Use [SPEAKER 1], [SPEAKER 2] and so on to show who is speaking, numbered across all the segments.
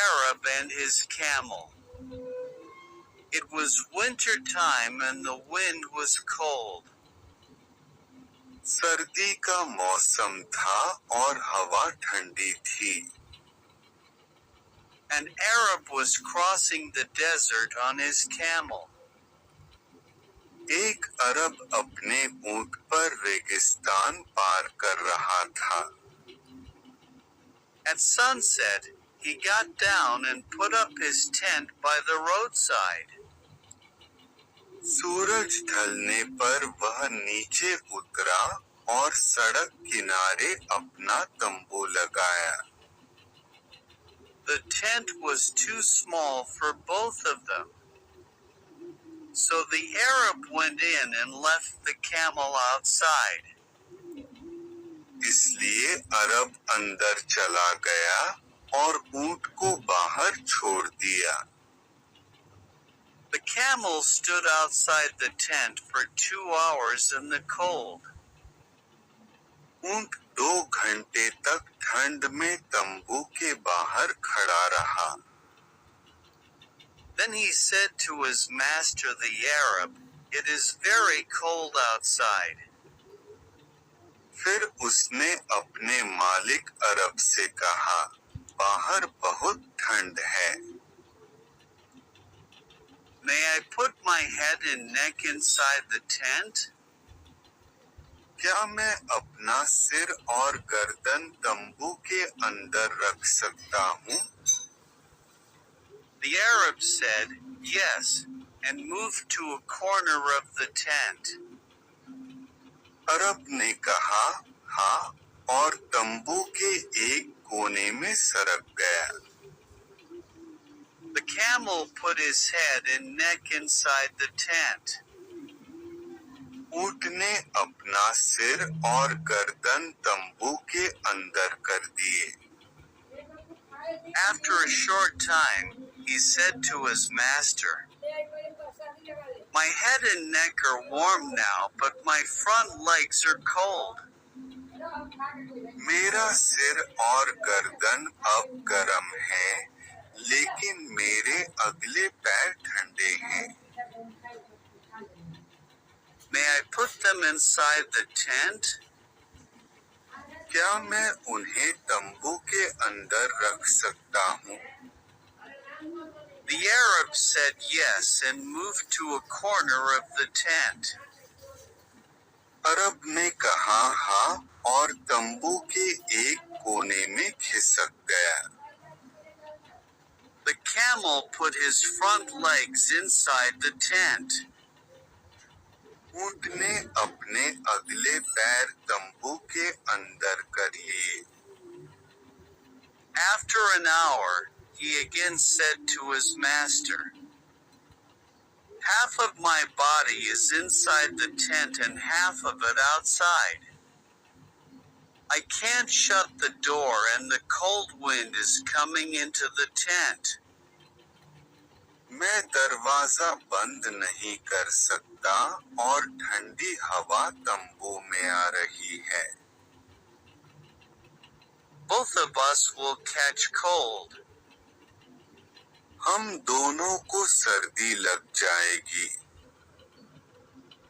[SPEAKER 1] Arab and his camel. It was winter time and the wind was cold. सर्दी का मौसम था और हवा ठंडी थी. An Arab was crossing the desert on his camel. एक अरब अपने ऊंट पर रेगिस्तान पार कर रहा था. At sunset, he got down and put up his tent by the roadside. सूरज ढलने पर वह नीचे उतरा और सड़क किनारे अपना तंबू लगाया. The tent was too small for both of them. So the Arab went in and left the camel outside. इसलिए अरब अंदर चला गया और ऊंट को बाहर छोड़ दिया. The camel stood outside the tent for 2 hours in the cold. ऊंट 2 घंटे तक ठंड में तंबू के बाहर खड़ा रहा. Then he said to his master the Arab, "It is very cold outside." फिर उसने अपने मालिक अरब से कहा, बाहर बहुत ठंड है. May I put my head and neck inside the tent? क्या मैं अपना सिर और गर्दन तंबू के अंदर रख सकता हूँ? The Arab said, "Yes," and moved to a corner of the tent. अरब ने कहा, हाँ, और तंबू के एक कोने में सरक गया. The camel put his head and neck inside the tent. ऊंट ने अपना सिर और गर्दन तंबू के अंदर कर दिए. After a short time, he said to his master, "My head and neck are warm now, but my front legs are cold." मेरा सिर और गर्दन अब गर्म है, लेकिन मेरे अगले पैर ठंडे हैं. May I put them inside the tent? क्या मैं उन्हें तंबू के अंदर रख सकता हूँ? The Arab said yes and moved to a corner of the tent. अरब ने कहा हाँ और तंबू के एक कोने में खिसक गया. The camel put his front legs inside the tent. ऊंट ने अपने अगले पैर तंबू के अंदर कर लिए. After an hour, he again said to his master, "Half of my body is inside the tent and half of it outside. I can't shut the door and the cold wind is coming into the tent." मैं दरवाजा बंद नहीं कर सकता और ठंडी हवा तंबू में आ रही है. Both of us will catch cold. हम दोनों को सर्दी लग जाएगी.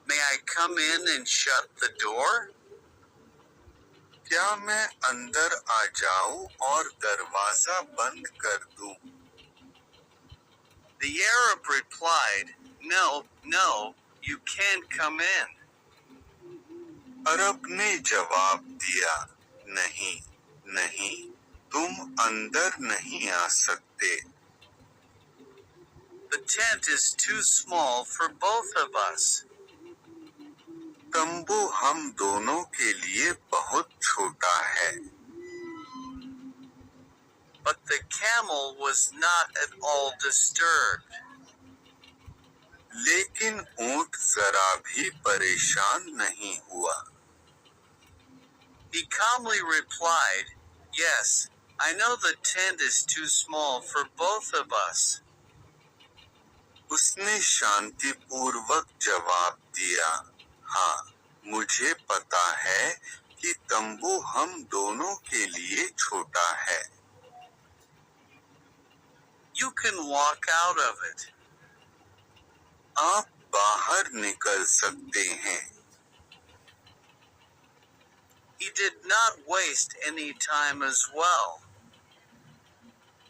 [SPEAKER 1] May I come in and shut the door? क्या मैं अंदर आ जाऊं और दरवाजा बंद कर दूं? The Arab replied, "No, no, you can't come in." अरब ने जवाब दिया, नहीं, नहीं, तुम अंदर नहीं आ सकते. The tent is too small for both of us. तंबू हम दोनों के लिए बहुत छोटा है. But the camel was not at all disturbed. लेकिन ऊंट जरा भी परेशान नहीं हुआ. He calmly replied, "Yes, I know the tent is too small for both of us." उसने शांतिपूर्वक जवाब दिया, हाँ, मुझे पता है कि तंबू हम दोनों के लिए छोटा है. You can walk out of it.
[SPEAKER 2] आप बाहर निकल सकते हैं।
[SPEAKER 1] He did not waste any time as well.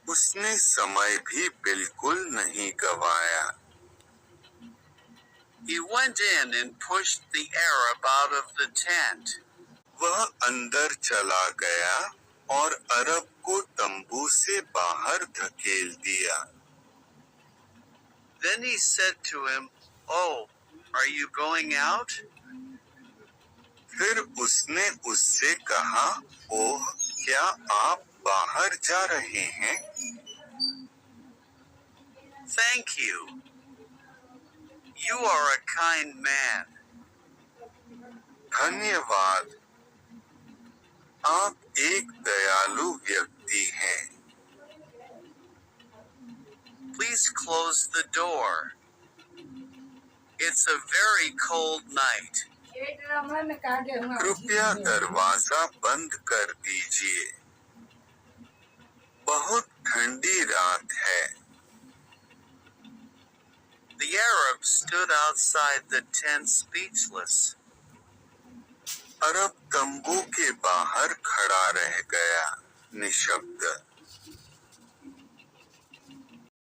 [SPEAKER 2] उसने समय भी बिल्कुल नहीं गवाया।
[SPEAKER 1] He went in and pushed the Arab out of the tent.
[SPEAKER 2] वह अंदर चला गया और अरब को तंबू से बाहर धकेल दिया।
[SPEAKER 1] Then he said to him, "Oh, are you going out?"
[SPEAKER 2] फिर उसने उससे कहा, ओह, क्या आप बाहर जा रहे हैं?
[SPEAKER 1] Thank you. You are a kind man.
[SPEAKER 2] धन्यवाद, आप एक दयालु व्यक्ति हैं।
[SPEAKER 1] Please close the door. It's a very cold night.
[SPEAKER 2] कृपया दरवाजा बंद कर दीजिए। बहुत ठंडी रात है।
[SPEAKER 1] The Arab stood outside the tent speechless.
[SPEAKER 2] अरब तंबू के बाहर खड़ा रह गया, निशब्द।